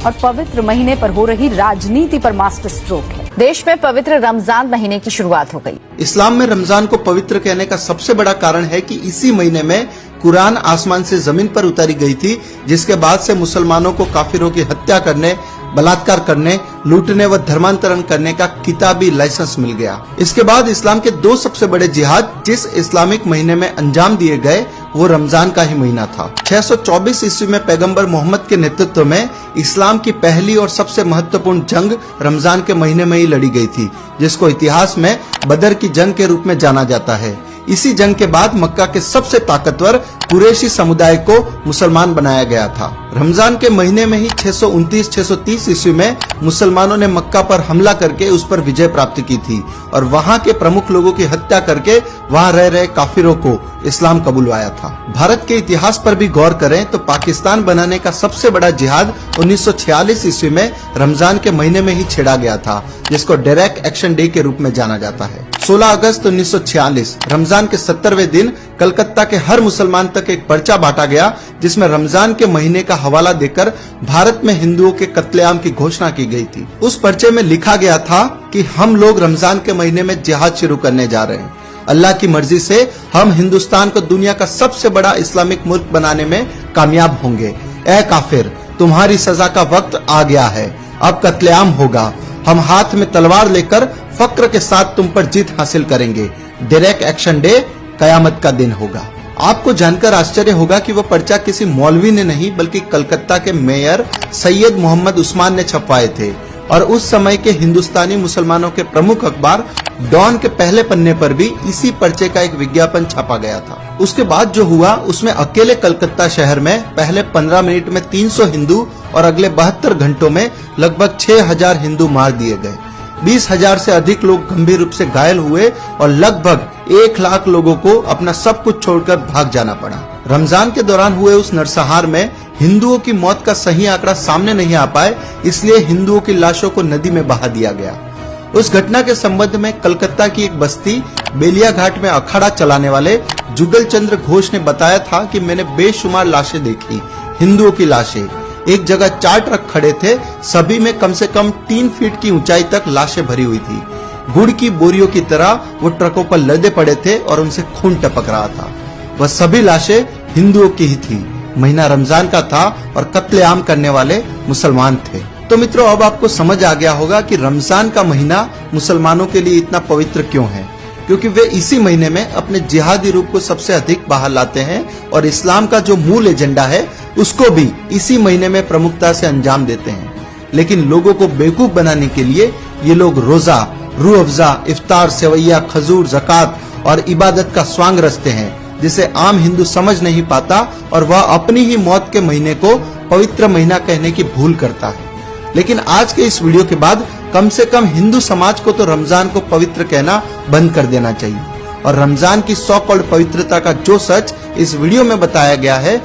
और पवित्र महीने पर हो रही राजनीति पर मास्टर स्ट्रोक है। देश में पवित्र रमजान महीने की शुरुआत हो गई। इस्लाम में रमजान को पवित्र कहने का सबसे बड़ा कारण है कि इसी महीने में कुरान आसमान से जमीन पर उतारी गई थी, जिसके बाद से मुसलमानों को काफिरों की हत्या करने, बलात्कार करने, लूटने व धर्मांतरण करने का किताबी लाइसेंस मिल गया। इसके बाद इस्लाम के दो सबसे बड़े जिहाद जिस इस्लामिक महीने में अंजाम दिए गए वो रमजान का ही महीना था। 624 ईस्वी में पैगंबर मोहम्मद के नेतृत्व में इस्लाम की पहली और सबसे महत्वपूर्ण जंग रमजान के महीने में ही लड़ी गई थी, जिसको इतिहास में बदर की जंग के रूप में जाना जाता है। इसी जंग के बाद मक्का के सबसे ताकतवर कुरैशी समुदाय को मुसलमान बनाया गया था। रमजान के महीने में ही 629-630 ईस्वी में मुसलमानों ने मक्का पर हमला करके उस पर विजय प्राप्त की थी और वहां के प्रमुख लोगों की हत्या करके वहां रह रहे काफिरों को इस्लाम कबूलवाया था। भारत के इतिहास पर भी गौर करें तो पाकिस्तान बनाने का सबसे बड़ा जिहाद 1946 ईस्वी में रमजान के महीने में ही छेड़ा गया था, जिसको डायरेक्ट एक्शन डे के रूप में जाना जाता है। 16 अगस्त 1946 रमजान के 70वें दिन कलकत्ता के हर मुसलमान तक एक पर्चा बांटा गया, जिसमें रमजान के महीने का हवाला देकर भारत में हिंदुओं के कत्लेआम की घोषणा की गई थी। उस पर्चे में लिखा गया था कि हम लोग रमजान के महीने में जिहाद शुरू करने जा रहे हैं। अल्लाह की मर्जी से हम हिंदुस्तान को दुनिया का सबसे बड़ा इस्लामिक मुल्क बनाने में कामयाब होंगे। ए काफिर, तुम्हारी सजा का वक्त आ गया है, अब कत्लेआम होगा। हम हाथ में तलवार लेकर फक्र के साथ तुम पर जीत हासिल करेंगे। डायरेक्ट एक्शन डे कयामत का दिन होगा। आपको जानकर आश्चर्य होगा कि वह पर्चा किसी मौलवी ने नहीं बल्कि कलकत्ता के मेयर सैयद मोहम्मद उस्मान ने छपवाए थे और उस समय के हिंदुस्तानी मुसलमानों के प्रमुख अखबार डॉन के पहले पन्ने पर भी इसी पर्चे का एक विज्ञापन छापा गया था। उसके बाद जो हुआ उसमें अकेले कलकत्ता शहर में पहले 15 मिनट में 300 हिंदू और अगले 72 घंटों में लगभग 6000 हिंदू मार दिए गए। 20,000 से अधिक लोग गंभीर रूप से घायल हुए और लगभग 1 लाख लोगों को अपना सब कुछ छोड़कर भाग जाना पड़ा। रमजान के दौरान हुए उस नरसंहार में हिंदुओं की मौत का सही आंकड़ा सामने नहीं आ पाए, इसलिए हिंदुओं की लाशों को नदी में बहा दिया गया। उस घटना के संबंध में कलकत्ता की एक बस्ती बेलिया घाट में अखाड़ा चलाने वाले जुगल चंद्र घोष ने बताया था कि मैंने बेशुमार लाशें देखी, हिंदुओं की लाशें। एक जगह 4 ट्रक खड़े थे, सभी में कम से कम 3 फीट की ऊंचाई तक लाशें भरी हुई थी। गुड़ की बोरियों की तरह वो ट्रकों पर लदे पड़े थे और उनसे खून टपक रहा था। वह सभी लाशें हिंदुओं की ही थी। महीना रमजान का था और कत्लेआम करने वाले मुसलमान थे। तो मित्रों, अब आपको समझ आ गया होगा कि रमजान का महीना मुसलमानों के लिए इतना पवित्र क्यों है, क्योंकि वे इसी महीने में अपने जिहादी रूप को सबसे अधिक बाहर लाते हैं और इस्लाम का जो मूल एजेंडा है उसको भी इसी महीने में प्रमुखता से अंजाम देते हैं। लेकिन लोगों को बेवकूफ बनाने के लिए ये लोग रोजा, रूह अफ़ज़ा, इफ्तार, सेवैया, खजूर, ज़कात और इबादत का स्वांग रचते हैं, जिसे आम हिंदू समझ नहीं पाता और वह अपनी ही मौत के महीने को पवित्र महीना कहने की भूल करता है। लेकिन आज के इस वीडियो के बाद कम से कम हिंदू समाज को तो रमजान को पवित्र कहना बंद कर देना चाहिए और रमजान की सो कॉल्ड पवित्रता का जो सच इस वीडियो में बताया गया है